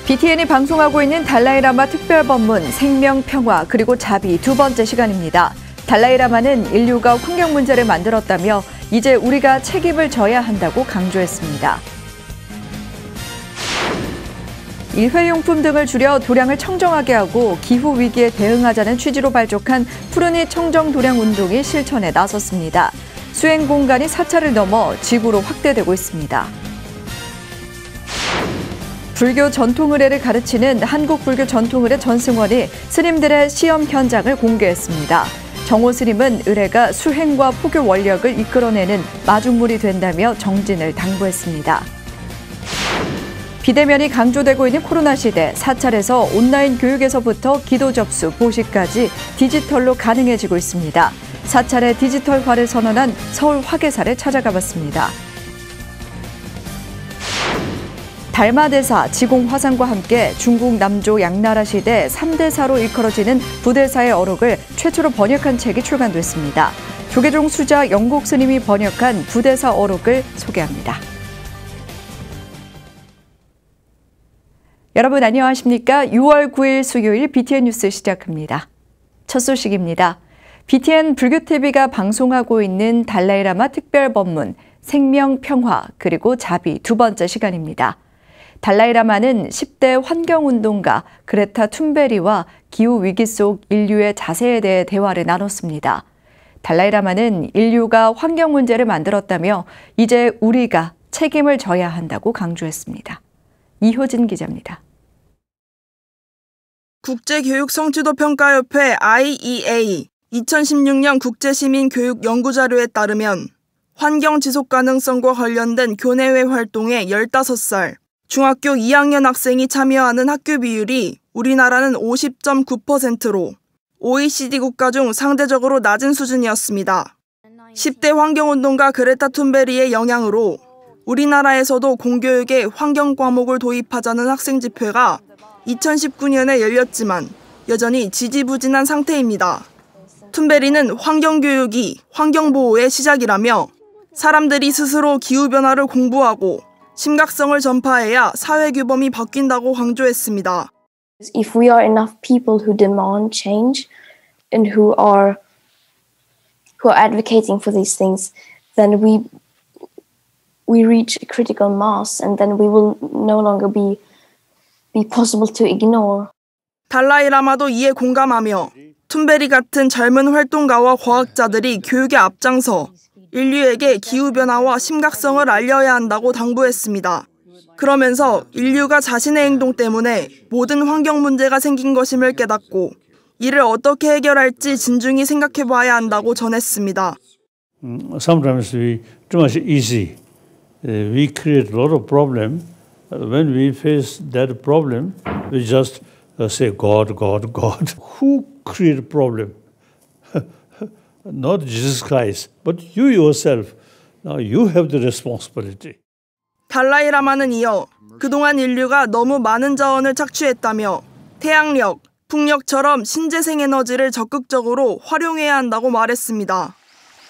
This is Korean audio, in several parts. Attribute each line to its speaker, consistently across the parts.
Speaker 1: BTN이 방송하고 있는 달라이라마 특별법문 생명평화 그리고 자비 두 번째 시간입니다. 달라이라마는 인류가 환경 문제를 만들었다며 이제 우리가 책임을 져야 한다고 강조했습니다. 일회용품 등을 줄여 도량을 청정하게 하고 기후위기에 대응하자는 취지로 발족한 푸르니 청정도량 운동이 실천에 나섰습니다. 수행 공간이 사찰을 넘어 지구로 확대되고 있습니다. 불교 전통의례를 가르치는 한국불교 전통의례 전승원이 스님들의 시험 현장을 공개했습니다. 정호 스님은 의례가 수행과 포교 원력을 이끌어내는 마중물이 된다며 정진을 당부했습니다. 비대면이 강조되고 있는 코로나 시대, 사찰에서 온라인 교육에서부터 기도 접수, 보시까지 디지털로 가능해지고 있습니다. 사찰의 디지털화를 선언한 서울 화계사를 찾아가 봤습니다. 달마대사, 지공화상과 함께 중국 남조 양나라 시대 3대사로 일컬어지는 부대사의 어록을 최초로 번역한 책이 출간됐습니다. 조계종 수자 영국 스님이 번역한 부대사 어록을 소개합니다. 여러분 안녕하십니까? 6월 9일 수요일 BTN 뉴스 시작합니다. 첫 소식입니다. BTN 불교TV가 방송하고 있는 달라이라마 특별법문 생명평화 그리고 자비 두 번째 시간입니다. 달라이라마는 10대 환경운동가 그레타 툰베리와 기후위기 속 인류의 자세에 대해 대화를 나눴습니다. 달라이라마는 인류가 환경 문제를 만들었다며 이제 우리가 책임을 져야 한다고 강조했습니다. 이효진 기자입니다.
Speaker 2: 국제교육성취도평가협회 IEA 2016년 국제시민교육연구자료에 따르면 환경 지속가능성과 관련된 교내외 활동에 15살, 중학교 2학년 학생이 참여하는 학교 비율이 우리나라는 50.9%로 OECD 국가 중 상대적으로 낮은 수준이었습니다. 10대 환경운동가 그레타 툰베리의 영향으로 우리나라에서도 공교육에 환경 과목을 도입하자는 학생 집회가 2019년에 열렸지만 여전히 지지부진한 상태입니다. 툰베리는 환경교육이 환경보호의 시작이라며 사람들이 스스로 기후변화를 공부하고 심각성을 전파해야 사회규범이 바뀐다고 강조했습니다.
Speaker 3: If we are enough people who demand change and who are advocating for these things, then we reach a critical mass and then we will no longer be possible to ignore.
Speaker 2: 달라이라마도 이에 공감하며 툰베리 같은 젊은 활동가와 과학자들이 교육에 앞장서 인류에게 기후변화와 심각성을 알려야 한다고 당부했습니다. 그러면서 인류가 자신의 행동 때문에 모든 환경 문제가 생긴 것임을 깨닫고 이를 어떻게 해결할지 진중히 생각해봐야 한다고 전했습니다.
Speaker 4: Sometimes too much easy. We create a lot of problem. When we face that problem, we just say God, God, God. Who created problem? Not Jesus Christ, but you yourself. Now you have the responsibility.
Speaker 2: 달라이라마는 이어 그동안 인류가 너무 많은 자원을 착취했다며 태양력, 풍력처럼 신재생 에너지를 적극적으로 활용해야 한다고 말했습니다.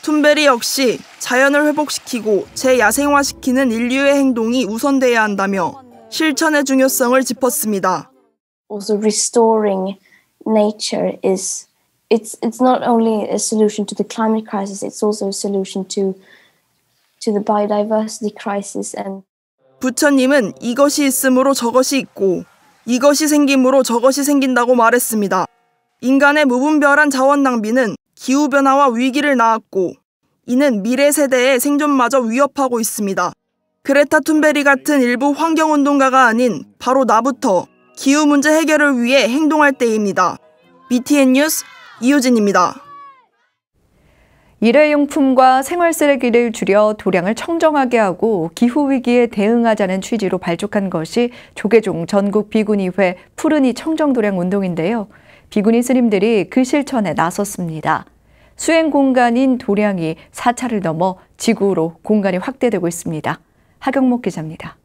Speaker 2: 툰베리 역시 자연을 회복시키고 재야생화시키는 인류의 행동이 우선돼야 한다며 실천의 중요성을 짚었습니다.
Speaker 3: Also restoring nature it's not only a solution to the climate crisis, it's also a solution to the biodiversity crisis. And
Speaker 2: 부처님은 이것이 있으므로 저것이 있고 이것이 생김으로 저것이 생긴다고 말했습니다. 인간의 무분별한 자원 낭비는 기후변화와 위기를 낳았고 이는 미래 세대의 생존마저 위협하고 있습니다. 그레타 툰베리 같은 일부 환경운동가가 아닌 바로 나부터 기후 문제 해결을 위해 행동할 때입니다. BTN 뉴스 이효진입니다.
Speaker 1: 일회용품과 생활 쓰레기를 줄여 도량을 청정하게 하고 기후위기에 대응하자는 취지로 발족한 것이 조계종 전국 비구니회 푸르니 청정도량 운동인데요. 비구니 스님들이 그 실천에 나섰습니다. 수행 공간인 도량이 사찰을 넘어 지구로 공간이 확대되고 있습니다. 하경목 기자입니다.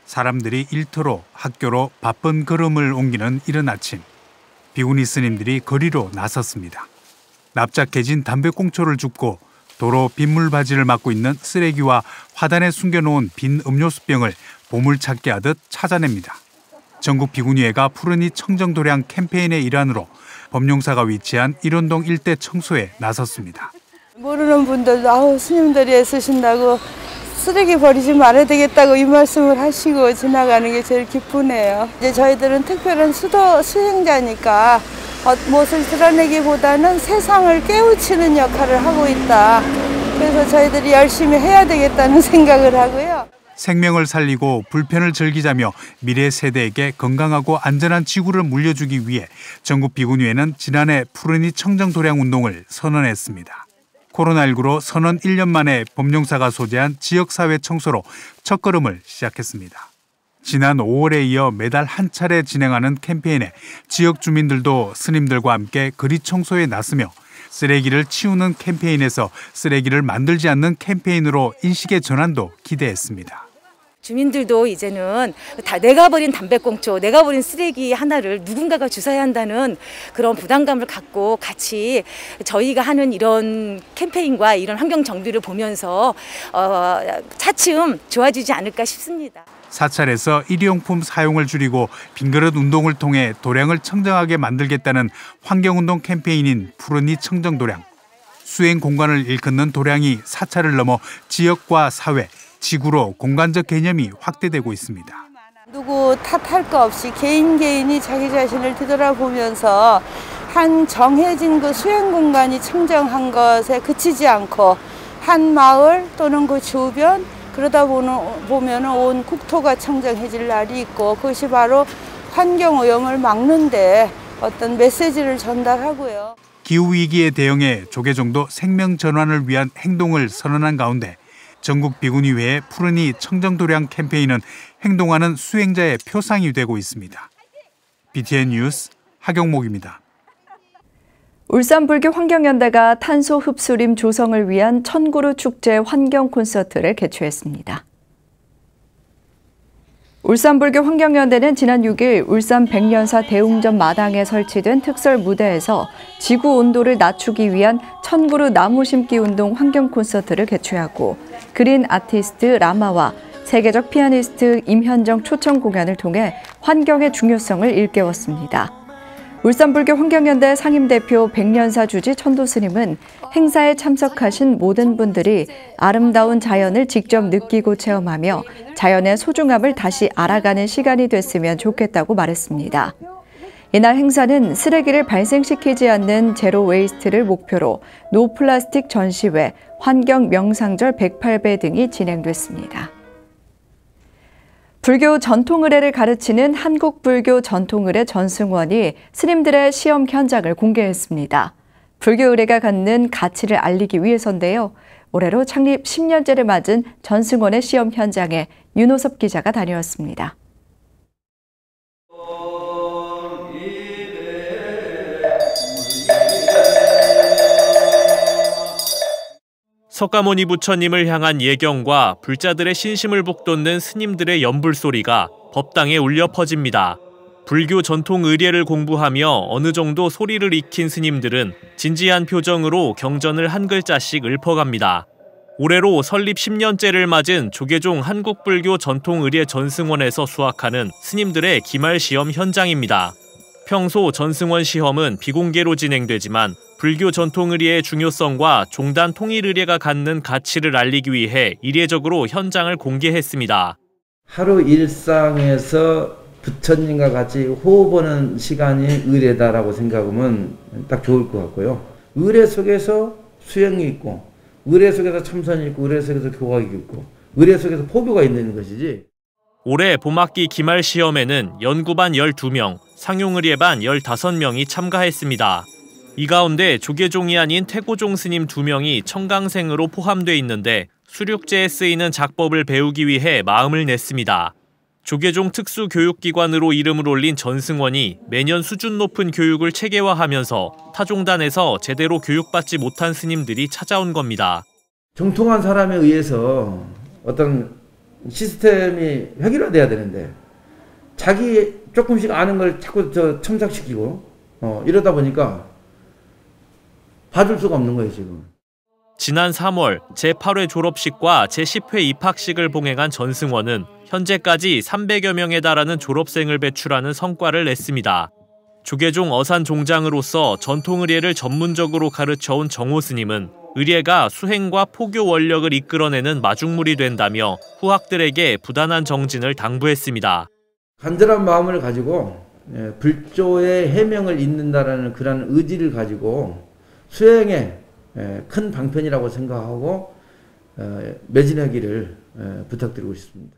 Speaker 5: 사람들이 일터로 학교로 바쁜 걸음을 옮기는 이른 아침. 비구니 스님들이 거리로 나섰습니다. 납작해진 담배꽁초를 줍고 도로 빗물바지를 막고 있는 쓰레기와 화단에 숨겨놓은 빈 음료수병을 보물찾기 하듯 찾아냅니다. 전국 비구니회가 푸르니 청정도량 캠페인의 일환으로 범용사가 위치한 일원동 일대 청소에 나섰습니다.
Speaker 6: 모르는 분들도 스님들이 애쓰신다고 쓰레기 버리지 말아야 되겠다고 이 말씀을 하시고 지나가는 게 제일 기쁘네요. 이제 저희들은 특별한 수행자니까 무엇을 드러내기보다는 세상을 깨우치는 역할을 하고 있다. 그래서 저희들이 열심히 해야 되겠다는 생각을 하고요.
Speaker 5: 생명을 살리고 불편을 즐기자며 미래 세대에게 건강하고 안전한 지구를 물려주기 위해 전국 비구니회는 지난해 푸르니 청정도량 운동을 선언했습니다. 코로나19로 선언 1년 만에 범용사가 소재한 지역사회 청소로 첫걸음을 시작했습니다. 지난 5월에 이어 매달 한 차례 진행하는 캠페인에 지역 주민들도 스님들과 함께 거리 청소에 나서며 쓰레기를 치우는 캠페인에서 쓰레기를 만들지 않는 캠페인으로 인식의 전환도 기대했습니다.
Speaker 7: 주민들도 이제는 다 내가 버린 담배꽁초, 내가 버린 쓰레기 하나를 누군가가 주워야 한다는 그런 부담감을 갖고 같이 저희가 하는 이런 캠페인과 이런 환경 정비를 보면서 차츰 좋아지지 않을까 싶습니다.
Speaker 5: 사찰에서 일회용품 사용을 줄이고 빈그릇 운동을 통해 도량을 청정하게 만들겠다는 환경운동 캠페인인 푸르니 청정도량. 수행 공간을 일컫는 도량이 사찰을 넘어 지역과 사회, 지구로 공간적 개념이 확대되고 있습니다.
Speaker 6: 누구 탓할 거 없이 개인이 자기 자신을 뒤돌아보면서 한 정해진 그 수행 공간이 청정한 것에 그치지 않고 한 마을 또는 그 주변 그러다 보면 온 국토가 청정해질 날이 있고 그것이 바로 환경오염을 막는데 어떤 메시지를 전달하고요.
Speaker 5: 기후위기에 대응해 조계종도 생명전환을 위한 행동을 선언한 가운데 전국 비구니회의 푸르니 청정도량 캠페인은 행동하는 수행자의 표상이 되고 있습니다. BTN 뉴스 하경목입니다.
Speaker 1: 울산불교 환경연대가 탄소 흡수림 조성을 위한 천구루 축제 환경 콘서트를 개최했습니다. 울산불교 환경연대는 지난 6일 울산 백년사 대웅전 마당에 설치된 특설 무대에서 지구 온도를 낮추기 위한 천구루 나무 심기 운동 환경 콘서트를 개최하고 그린 아티스트 라마와 세계적 피아니스트 임현정 초청 공연을 통해 환경의 중요성을 일깨웠습니다. 울산불교 환경연대 상임대표 백년사 주지 천도스님은 행사에 참석하신 모든 분들이 아름다운 자연을 직접 느끼고 체험하며 자연의 소중함을 다시 알아가는 시간이 됐으면 좋겠다고 말했습니다. 이날 행사는 쓰레기를 발생시키지 않는 제로 웨이스트를 목표로 노 플라스틱 전시회, 환경 명상절 108배 등이 진행됐습니다. 불교 전통의례를 가르치는 한국불교 전통의례 전승원이 스님들의 시험 현장을 공개했습니다. 불교 의례가 갖는 가치를 알리기 위해서인데요. 올해로 창립 10년째를 맞은 전승원의 시험 현장에 윤호섭 기자가 다녀왔습니다.
Speaker 8: 석가모니 부처님을 향한 예경과 불자들의 신심을 북돋는 스님들의 연불소리가 법당에 울려 퍼집니다. 불교 전통 의례를 공부하며 어느 정도 소리를 익힌 스님들은 진지한 표정으로 경전을 한 글자씩 읊어갑니다. 올해로 설립 10년째를 맞은 조계종 한국불교 전통의례 전승원에서 수학하는 스님들의 기말 시험 현장입니다. 평소 전승원 시험은 비공개로 진행되지만 불교 전통의례의 중요성과 종단 통일의례가 갖는 가치를 알리기 위해 이례적으로 현장을 공개했습니다.
Speaker 9: 하루 일상에서 부처님과 같이 호흡하는 시간이 의례다라고 생각하면 딱 좋을 것 같고요. 의례 속에서 수행이 있고 의례 속에서 참선이 있고 의례 속에서 교각이 있고 의례 속에서 포교가 있는 것이지.
Speaker 8: 올해 봄학기 기말 시험에는 연구반 12명, 상용의례반 15명이 참가했습니다. 이 가운데 조계종이 아닌 태고종 스님 2명이 청강생으로 포함돼 있는데 수륙제에 쓰이는 작법을 배우기 위해 마음을 냈습니다. 조계종 특수교육기관으로 이름을 올린 전승원이 매년 수준 높은 교육을 체계화하면서 타종단에서 제대로 교육받지 못한 스님들이 찾아온 겁니다.
Speaker 9: 정통한 사람에 의해서 어떤 시스템이 획일화돼야 되는데 자기 조금씩 아는 걸 자꾸 첨삭시키고 이러다 보니까 봐줄 수가 없는 거예요, 지금.
Speaker 8: 지난 3월 제8회 졸업식과 제10회 입학식을 봉행한 전승원은 현재까지 300여 명에 달하는 졸업생을 배출하는 성과를 냈습니다. 조계종 어산 종장으로서 전통 의례를 전문적으로 가르쳐온 정호 스님은 의례가 수행과 포교 원력을 이끌어내는 마중물이 된다며 후학들에게 부단한 정진을 당부했습니다.
Speaker 9: 간절한 마음을 가지고 불조의 해명을 잇는다라는 그런 의지를 가지고 수행에 큰 방편이라고 생각하고 매진하기를 부탁드리고 싶습니다.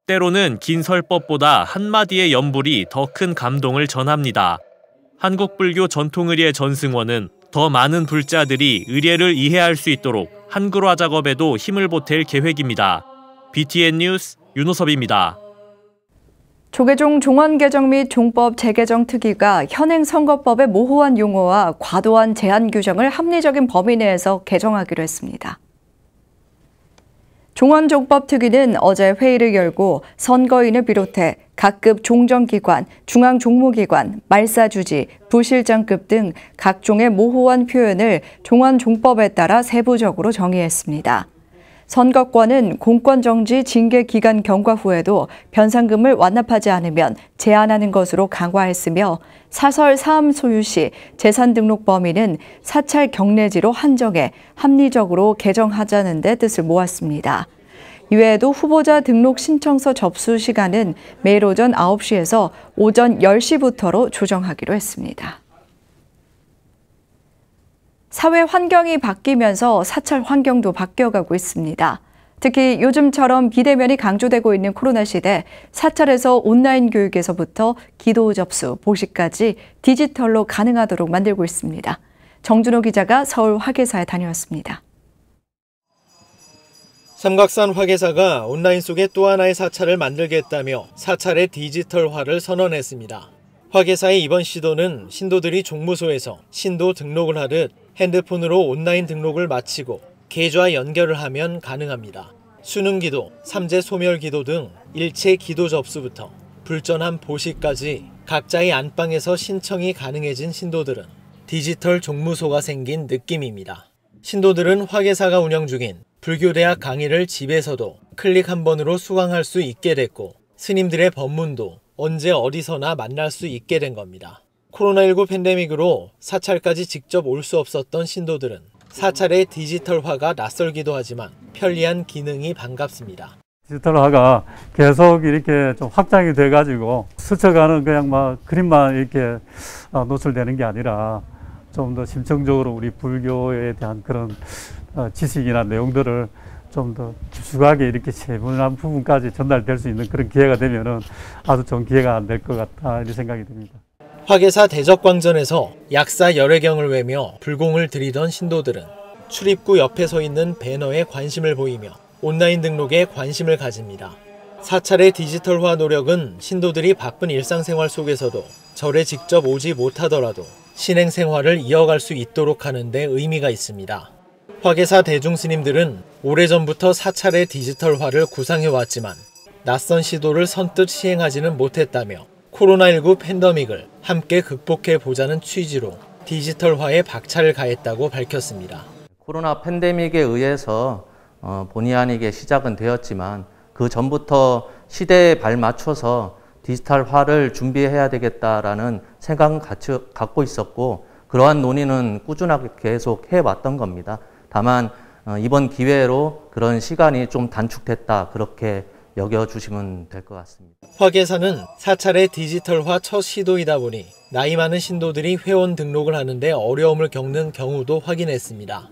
Speaker 8: 때로는 긴 설법보다 한마디의 연불이 더 큰 감동을 전합니다. 한국불교 전통의례 전승원은 더 많은 불자들이 의례를 이해할 수 있도록 한글화 작업에도 힘을 보탤 계획입니다. BTN 뉴스 윤호섭입니다.
Speaker 1: 조계종 종원 개정 및 종법 재개정 특위가 현행 선거법의 모호한 용어와 과도한 제한 규정을 합리적인 범위 내에서 개정하기로 했습니다. 종원종법특위는 어제 회의를 열고 선거인을 비롯해 각급 종정기관, 중앙종무기관, 말사주지, 부실장급 등 각종의 모호한 표현을 종원종법에 따라 세부적으로 정의했습니다. 선거권은 공권정지 징계기간 경과 후에도 변상금을 완납하지 않으면 제한하는 것으로 강화했으며 사설 사암 소유 시 재산 등록 범위는 사찰 경례지로 한정해 합리적으로 개정하자는 데 뜻을 모았습니다. 이외에도 후보자 등록 신청서 접수 시간은 매일 오전 9시에서 오전 10시부터로 조정하기로 했습니다. 사회 환경이 바뀌면서 사찰 환경도 바뀌어가고 있습니다. 특히 요즘처럼 비대면이 강조되고 있는 코로나 시대, 사찰에서 온라인 교육에서부터 기도 접수, 보시까지 디지털로 가능하도록 만들고 있습니다. 정준호 기자가 서울 화계사에 다녀왔습니다.
Speaker 10: 삼각산 화계사가 온라인 속에 또 하나의 사찰을 만들겠다며 사찰의 디지털화를 선언했습니다. 화계사의 이번 시도는 신도들이 종무소에서 신도 등록을 하듯 핸드폰으로 온라인 등록을 마치고 계좌 연결을 하면 가능합니다. 수능기도, 삼재 소멸기도 등 일체 기도 접수부터 불전한 보시까지 각자의 안방에서 신청이 가능해진 신도들은 디지털 종무소가 생긴 느낌입니다. 신도들은 화계사가 운영 중인 불교대학 강의를 집에서도 클릭 한 번으로 수강할 수 있게 됐고 스님들의 법문도 언제 어디서나 만날 수 있게 된 겁니다. 코로나19 팬데믹으로 사찰까지 직접 올 수 없었던 신도들은 사찰의 디지털화가 낯설기도 하지만 편리한 기능이 반갑습니다.
Speaker 11: 디지털화가 계속 이렇게 좀 확장이 돼가지고 스쳐가는 그냥 막 그림만 이렇게 노출되는 게 아니라 좀 더 심층적으로 우리 불교에 대한 그런 지식이나 내용들을 좀 더 깊숙하게 이렇게 세분한 부분까지 전달될 수 있는 그런 기회가 되면은 아주 좋은 기회가 될 것 같다 이런 생각이 듭니다.
Speaker 10: 화계사 대적광전에서 약사 열애경을 외며 불공을 드리던 신도들은 출입구 옆에 서 있는 배너에 관심을 보이며 온라인 등록에 관심을 가집니다. 사찰의 디지털화 노력은 신도들이 바쁜 일상생활 속에서도 절에 직접 오지 못하더라도 신행생활을 이어갈 수 있도록 하는 데 의미가 있습니다. 화계사 대중스님들은 오래전부터 사찰의 디지털화를 구상해왔지만 낯선 시도를 선뜻 시행하지는 못했다며 코로나19 팬데믹을 함께 극복해보자는 취지로 디지털화에 박차를 가했다고 밝혔습니다.
Speaker 12: 코로나 팬데믹에 의해서 본의 아니게 시작은 되었지만 그 전부터 시대에 발맞춰서 디지털화를 준비해야 되겠다라는 생각은 갖고 있었고 그러한 논의는 꾸준하게 계속 해왔던 겁니다. 다만 이번 기회로 그런 시간이 좀 단축됐다 그렇게 여겨주시면 될 것 같습니다.
Speaker 10: 화계사는 사찰의 디지털화 첫 시도이다 보니 나이 많은 신도들이 회원 등록을 하는데 어려움을 겪는 경우도 확인했습니다.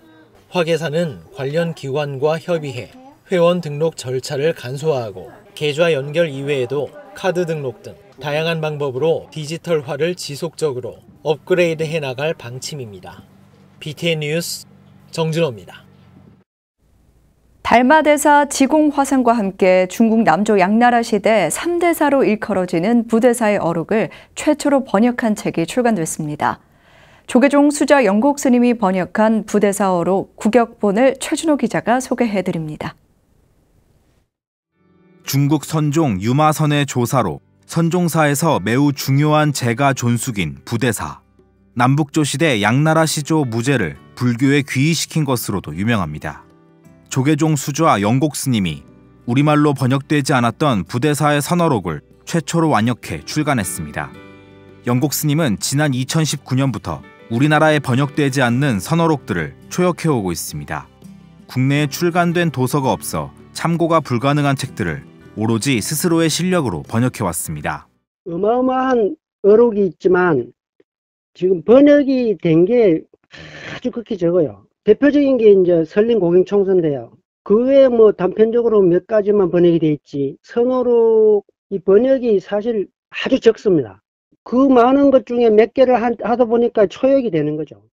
Speaker 10: 화계사는 관련 기관과 협의해 회원 등록 절차를 간소화하고 계좌 연결 이외에도 카드 등록 등 다양한 방법으로 디지털화를 지속적으로 업그레이드 해나갈 방침입니다. BTN 뉴스 정준호입니다.
Speaker 1: 달마대사 지공화상과 함께 중국 남조 양나라 시대 3대사로 일컬어지는 부대사의 어록을 최초로 번역한 책이 출간됐습니다. 조계종 수자 영곡 스님이 번역한 부대사 어록 구격본을 최준호 기자가 소개해드립니다.
Speaker 13: 중국 선종 유마선의 조사로 선종사에서 매우 중요한 제가 존숙인 부대사. 남북조 시대 양나라 시조 무제를 불교에 귀의시킨 것으로도 유명합니다. 조계종 수좌 영곡 스님이 우리말로 번역되지 않았던 부대사의 선어록을 최초로 완역해 출간했습니다. 영국 스님은 지난 2019년부터 우리나라에 번역되지 않는 선어록들을 초역해오고 있습니다. 국내에 출간된 도서가 없어 참고가 불가능한 책들을 오로지 스스로의 실력으로 번역해왔습니다.
Speaker 14: 어마어마한 어록이 있지만 지금 번역이 된 게 아주 극히 적어요. 대표적인 게 이제 설린고경총서인데요. 그 외에 뭐 단편적으로 몇 가지만 번역이 돼 있지 선어록 이 번역이 사실 아주 적습니다. 그 많은 것 중에 몇 개를 하다 보니까 초역이 되는 거죠.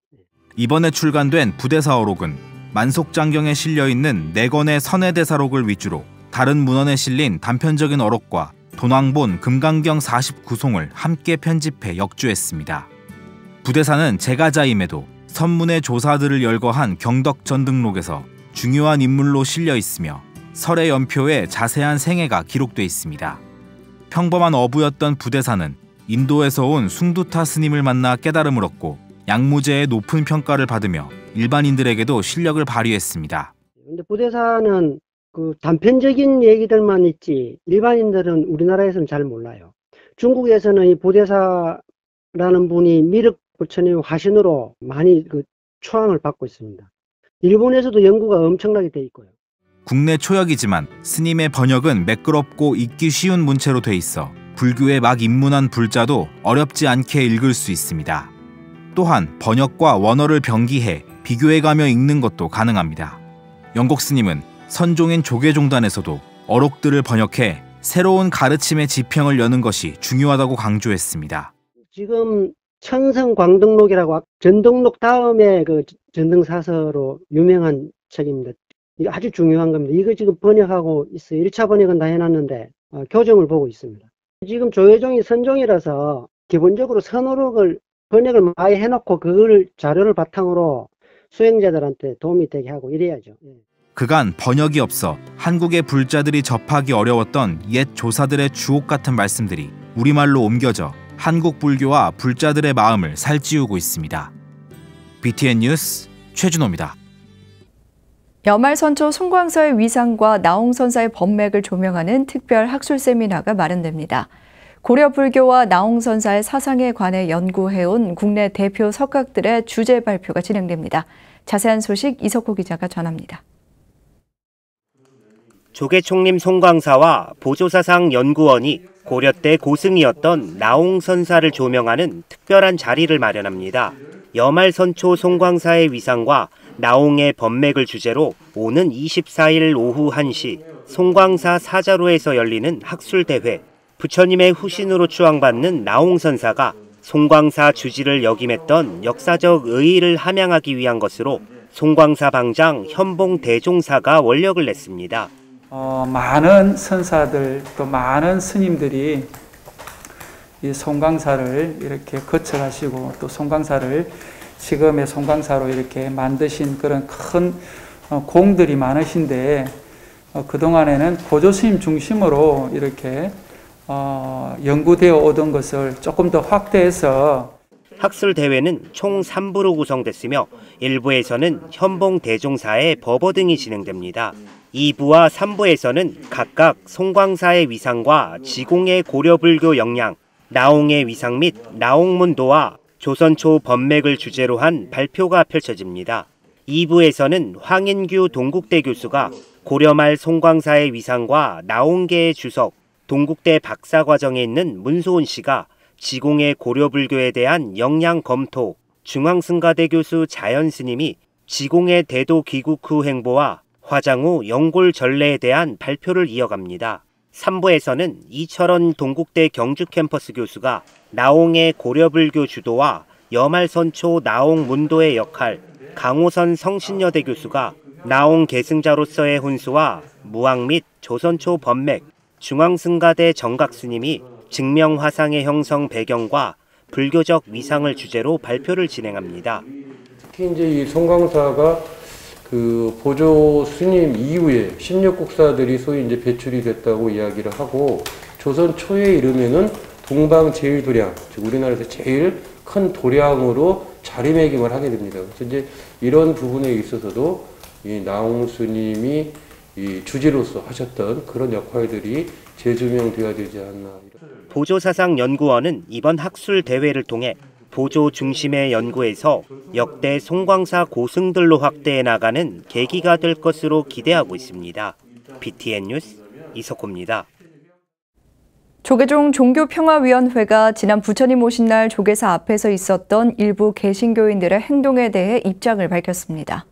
Speaker 13: 이번에 출간된 부대사어록은 만속장경에 실려있는 4권의 선해대사록을 위주로 다른 문헌에 실린 단편적인 어록과 돈왕본 금강경 49송을 함께 편집해 역주했습니다. 부대사는 제가자임에도 선문의 조사들을 열거한 경덕전등록에서 중요한 인물로 실려 있으며 설의 연표에 자세한 생애가 기록돼 있습니다. 평범한 어부였던 부대사는 인도에서 온 숭두타 스님을 만나 깨달음을 얻고 양무제의 높은 평가를 받으며 일반인들에게도 실력을 발휘했습니다.
Speaker 14: 근데 부대사는 그 단편적인 얘기들만 있지 일반인들은 우리나라에서는 잘 몰라요. 중국에서는 이 부대사라는 분이 미륵 부처님의 화신으로 많이 그 초항을 받고 있습니다. 일본에서도 연구가 엄청나게 돼 있고요.
Speaker 13: 국내 초역이지만 스님의 번역은 매끄럽고 읽기 쉬운 문체로 돼 있어 불교에 막 입문한 불자도 어렵지 않게 읽을 수 있습니다. 또한 번역과 원어를 병기해 비교해가며 읽는 것도 가능합니다. 영국 스님은 선종인 조계종단에서도 어록들을 번역해 새로운 가르침의 지평을 여는 것이 중요하다고 강조했습니다.
Speaker 14: 지금 천성광등록이라고 전등록 다음에 그 전등사서로 유명한 책입니다. 이거 아주 중요한 겁니다. 이거 지금 번역하고 있어요. 1차 번역은 다 해놨는데 교정을 보고 있습니다. 지금 조계종이 선종이라서 기본적으로 선어록을 번역을 많이 해놓고 그걸 자료를 바탕으로 수행자들한테 도움이 되게 하고 이래야죠.
Speaker 13: 그간 번역이 없어 한국의 불자들이 접하기 어려웠던 옛 조사들의 주옥 같은 말씀들이 우리말로 옮겨져 한국 불교와 불자들의 마음을 살찌우고 있습니다. BTN 뉴스 최준호입니다.
Speaker 1: 여말선초 송광사의 위상과 나홍선사의 법맥을 조명하는 특별 학술 세미나가 마련됩니다. 고려 불교와 나홍선사의 사상에 관해 연구해온 국내 대표 석학들의 주제 발표가 진행됩니다. 자세한 소식 이석호 기자가 전합니다.
Speaker 15: 조계총림 송광사와 보조사상연구원이 고려 때 고승이었던 나홍선사를 조명하는 특별한 자리를 마련합니다. 여말선초 송광사의 위상과 나홍의 법맥을 주제로 오는 24일 오후 1시 송광사 사자로에서 열리는 학술대회, 부처님의 후신으로 추앙받는 나홍선사가 송광사 주지를 역임했던 역사적 의의를 함양하기 위한 것으로 송광사 방장 현봉 대종사가 원력을 냈습니다.
Speaker 16: 많은 선사들 또 많은 스님들이 이 송광사를 이렇게 거쳐가시고 또 송광사를 지금의 송광사로 이렇게 만드신 그런 큰 공들이 많으신데 그동안에는 보조스님 중심으로 이렇게 연구되어 오던 것을 조금 더 확대해서
Speaker 15: 학술대회는 총 3부로 구성됐으며 1부에서는 현봉 대종사의 법어 등이 진행됩니다. 2부와 3부에서는 각각 송광사의 위상과 지공의 고려불교 역량, 나홍의 위상 및 나홍문도와 조선초 법맥을 주제로 한 발표가 펼쳐집니다. 2부에서는 황인규 동국대 교수가 고려말 송광사의 위상과 나홍계의 주석, 동국대 박사과정에 있는 문소은 씨가 지공의 고려불교에 대한 역량 검토, 중앙승가대 교수 자연 스님이 지공의 대도 귀국 후 행보와 화장 후 영골 전례에 대한 발표를 이어갑니다. 3부에서는 이철원 동국대 경주 캠퍼스 교수가 나홍의 고려불교 주도와 여말선초 나홍 문도의 역할, 강호선 성신여대 교수가 나홍 계승자로서의 혼수와 무학 및 조선초 법맥, 중앙승가대 정각스님이 증명화상의 형성 배경과 불교적 위상을 주제로 발표를 진행합니다.
Speaker 17: 특히 이제 이 송광사가 그 보조 스님 이후에 16국사들이 소위 이제 배출이 됐다고 이야기를 하고 조선 초에 이르면은 동방 제일도량, 즉 우리나라에서 제일 큰 도량으로 자리매김을 하게 됩니다. 그래서 이제 이런 부분에 있어서도 이 나홍 스님이 이 주지로서 하셨던 그런 역할들이 재조명되어야 되지 않나.
Speaker 15: 보조사상연구원은 이번 학술 대회를 통해 보조 중심의 연구에서 역대 송광사 고승들로 확대해 나가는 계기가 될 것으로 기대하고 있습니다. BTN 뉴스 이석호입니다.
Speaker 1: 조계종 종교평화위원회가 지난 부처님 오신 날 조계사 앞에서 있었던 일부 개신교인들의 행동에 대해 입장을 밝혔습니다.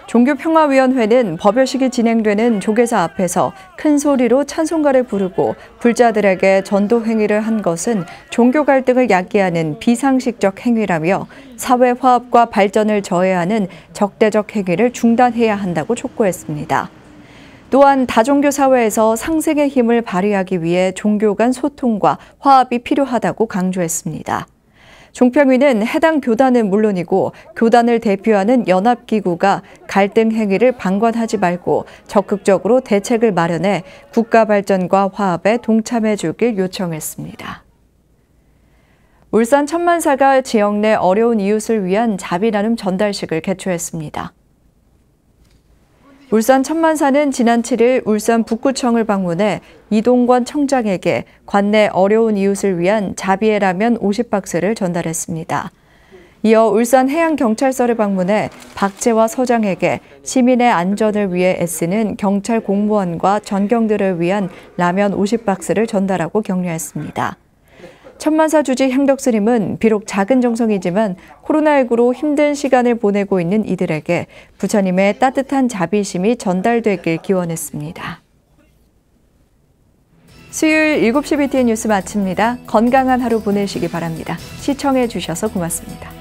Speaker 1: 종교평화위원회는 법요식이 진행되는 조계사 앞에서 큰 소리로 찬송가를 부르고 불자들에게 전도 행위를 한 것은 종교 갈등을 야기하는 비상식적 행위라며 사회 화합과 발전을 저해하는 적대적 행위를 중단해야 한다고 촉구했습니다. 또한 다종교 사회에서 상생의 힘을 발휘하기 위해 종교 간 소통과 화합이 필요하다고 강조했습니다. 종평위는 해당 교단은 물론이고 교단을 대표하는 연합기구가 갈등 행위를 방관하지 말고 적극적으로 대책을 마련해 국가 발전과 화합에 동참해 주길 요청했습니다. 울산 천만사가 지역 내 어려운 이웃을 위한 자비 나눔 전달식을 개최했습니다. 울산 천만사는 지난 7일 울산 북구청을 방문해 이동관 청장에게 관내 어려운 이웃을 위한 자비의 라면 50박스를 전달했습니다. 이어 울산 해양경찰서를 방문해 박재화 서장에게 시민의 안전을 위해 애쓰는 경찰 공무원과 전경들을 위한 라면 50박스를 전달하고 격려했습니다. 천만사 주지 향덕스님은 비록 작은 정성이지만 코로나19로 힘든 시간을 보내고 있는 이들에게 부처님의 따뜻한 자비심이 전달되길 기원했습니다. 수요일 7시 BTN 뉴스 마칩니다. 건강한 하루 보내시기 바랍니다. 시청해 주셔서 고맙습니다.